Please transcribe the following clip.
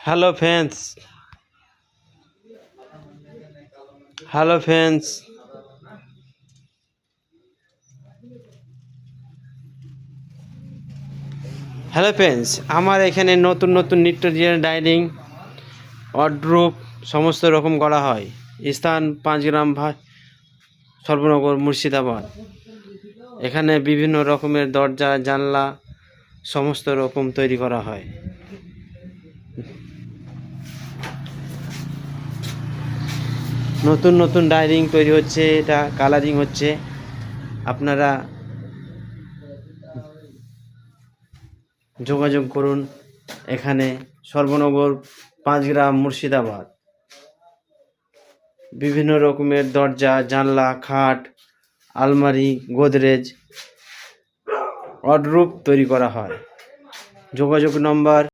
Hello friends, hello friends, hello friends. আমার এখানে নতুন নতুন নিত্য ডাইনিং ওয়ার্ডরোব সমস্ত রকম করা হয়। স্থান 5 গ্রাম সর্বনগর, মুর্শিদাবাদ। এখানে বিভিন্ন রকমের দরজা, জানলা সমস্ত রকম তৈরি করা হয়। নতুন নতুন ডাইনিং তৈরি হচ্ছে, এটা কালারিং হচ্ছে। আপনারা যোগাযোগ করুন। এখানে সর্বনগর, 5 গ্রাম, মুর্শিদাবাদ। বিভিন্ন রকমের দরজা, জানলা, খাট, আলমারি, গোদরেজ, ওয়ার্ডরোব তৈরি করা হয়। যোগাযোগ নম্বর